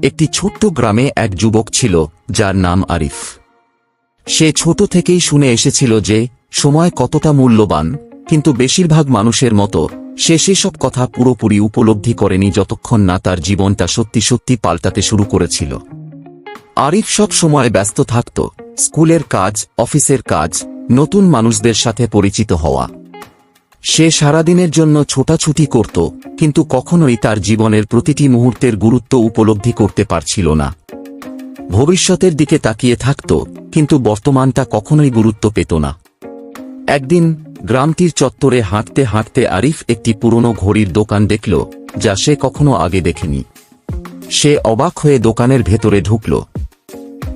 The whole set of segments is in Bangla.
একটি ছোট্ট গ্রামে এক যুবক ছিল যার নাম আরিফ। সে ছোট থেকেই শুনে এসেছিল যে সময় কতটা মূল্যবান, কিন্তু বেশিরভাগ মানুষের মতো সে সেসব কথা পুরোপুরি উপলব্ধি করেনি যতক্ষণ না তার জীবনটা সত্যি সত্যি পাল্টাতে শুরু করেছিল। আরিফ সব সময় ব্যস্ত থাকত, স্কুলের কাজ, অফিসের কাজ, নতুন মানুষদের সাথে পরিচিত হওয়া। সে সারাদিনের জন্য ছোটাছুটি করত, কিন্তু কখনোই তার জীবনের প্রতিটি মুহূর্তের গুরুত্ব উপলব্ধি করতে পারছিল না। ভবিষ্যতের দিকে তাকিয়ে থাকত, কিন্তু বর্তমানটা কখনোই গুরুত্ব পেত না। একদিন গ্রামটির চত্বরে হাঁটতে হাঁটতে আরিফ একটি পুরনো ঘড়ির দোকান দেখল, যা সে কখনো আগে দেখেনি। সে অবাক হয়ে দোকানের ভেতরে ঢুকল।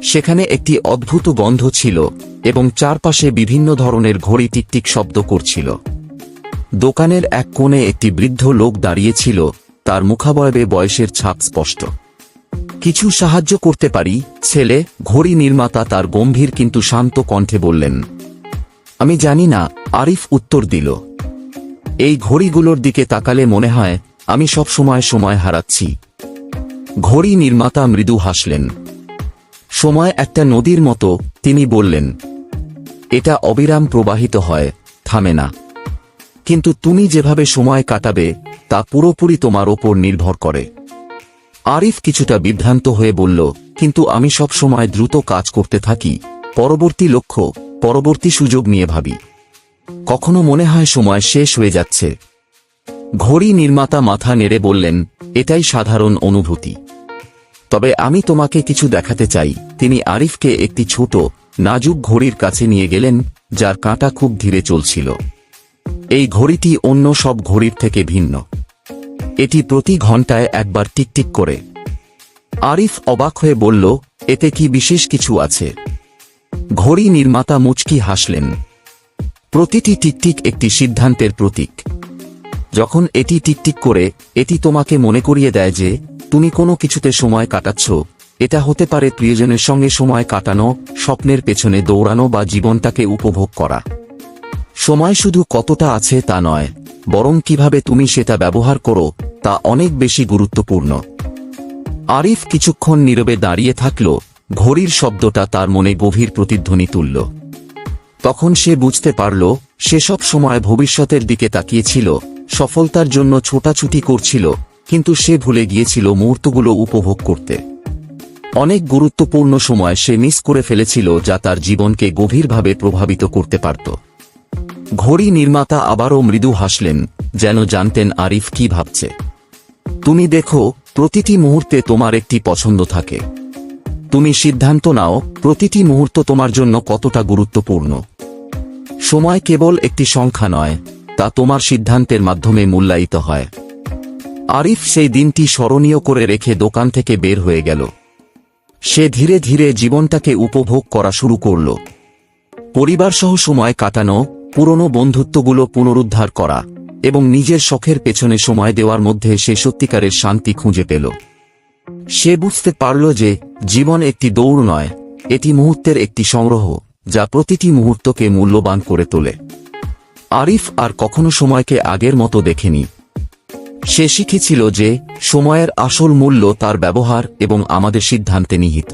সেখানে একটি অদ্ভুত গন্ধ ছিল এবং চারপাশে বিভিন্ন ধরনের ঘড়ি টিকটিক শব্দ করছিল। দোকানের এক কোণে একটি বৃদ্ধ লোক দাঁড়িয়েছিল, তার মুখাবয়বে বয়সের ছাপ স্পষ্ট। কিছু সাহায্য করতে পারি, ছেলে? ঘড়ি নির্মাতা তার গম্ভীর কিন্তু শান্ত কণ্ঠে বললেন। আমি জানি না, আরিফ উত্তর দিল। এই ঘড়িগুলোর দিকে তাকালে মনে হয় আমি সব সময় হারাচ্ছি। ঘড়ি নির্মাতা মৃদু হাসলেন। সময় একটা নদীর মতো, তিনি বললেন। এটা অবিরাম প্রবাহিত হয়, থামে না। কিন্তু তুমি যেভাবে সময় কাটাবে তা পুরোপুরি তোমার ওপর নির্ভর করে। আরিফ কিছুটা বিভ্রান্ত হয়ে বলল, কিন্তু আমি সব সময় দ্রুত কাজ করতে থাকি, পরবর্তী লক্ষ্য, পরবর্তী সুযোগ নিয়ে ভাবি। কখনো মনে হয় সময় শেষ হয়ে যাচ্ছে। ঘড়ি নির্মাতা মাথা নেড়ে বললেন, এটাই সাধারণ অনুভূতি। তবে আমি তোমাকে কিছু দেখাতে চাই। তিনি আরিফকে একটি ছোট, নাজুক ঘড়ির কাছে নিয়ে গেলেন, যার কাঁটা খুব ধীরে চলছিল। এই ঘড়িটি অন্য সব ঘড়ির থেকে ভিন্ন। এটি প্রতি ঘন্টায় একবার টিকটিক করে। আরিফ অবাক হয়ে বলল, এতে কি বিশেষ কিছু আছে? ঘড়ি নির্মাতা মুচকি হাসলেন। প্রতিটি টিকটিক একটি সিদ্ধান্তের প্রতীক। যখন এটি টিকটিক করে, এটি তোমাকে মনে করিয়ে দেয় যে তুমি কোনো কিছুতে সময় কাটাচ্ছ। এটা হতে পারে প্রিয়জনের সঙ্গে সময় কাটানো, স্বপ্নের পেছনে দৌড়ানো বা জীবনটাকে উপভোগ করা। সময় শুধু কতটা আছে তা নয়, বরং কিভাবে তুমি সেটা ব্যবহার করো তা অনেক বেশি গুরুত্বপূর্ণ। আরিফ কিছুক্ষণ নীরবে দাঁড়িয়ে থাকল, ঘড়ির শব্দটা তার মনে গভীর প্রতিধ্বনি তুলল। তখন সে বুঝতে পারল, সে সব সময় ভবিষ্যতের দিকে তাকিয়েছিল, সফলতার জন্য ছোটাছুটি করছিল, কিন্তু সে ভুলে গিয়েছিল মুহূর্তগুলো উপভোগ করতে। অনেক গুরুত্বপূর্ণ সময় সে মিস করে ফেলেছিল, যা তার জীবনকে গভীরভাবে প্রভাবিত করতে পারত। ঘড়ি নির্মাতা আবারও মৃদু হাসলেন, যেন জানতেন আরিফ কি ভাবছে। তুমি দেখো, প্রতিটি মুহূর্তে তোমার একটি পছন্দ থাকে। তুমি সিদ্ধান্ত নাও, প্রতিটি মুহূর্ত তোমার জন্য কতটা গুরুত্বপূর্ণ। সময় কেবল একটি সংখ্যা নয়, তা তোমার সিদ্ধান্তের মাধ্যমে মূল্যায়িত হয়। আরিফ সেই দিনটি স্মরণীয় করে রেখে দোকান থেকে বের হয়ে গেল। সে ধীরে ধীরে জীবনটাকে উপভোগ করা শুরু করল। পরিবারসহ সময় কাটানো, পুরনো বন্ধুত্বগুলো পুনরুদ্ধার করা এবং নিজের শখের পেছনে সময় দেওয়ার মধ্যে সে সত্যিকারের শান্তি খুঁজে পেল। সে বুঝতে পারল যে জীবন একটি দৌড় নয়, এটি মুহূর্তের একটি সংগ্রহ, যা প্রতিটি মুহূর্তকে মূল্যবান করে তোলে। আরিফ আর কখনো সময়কে আগের মতো দেখেনি। সে শিখেছিল যে সময়ের আসল মূল্য তার ব্যবহার এবং আমাদের সিদ্ধান্তে নিহিত।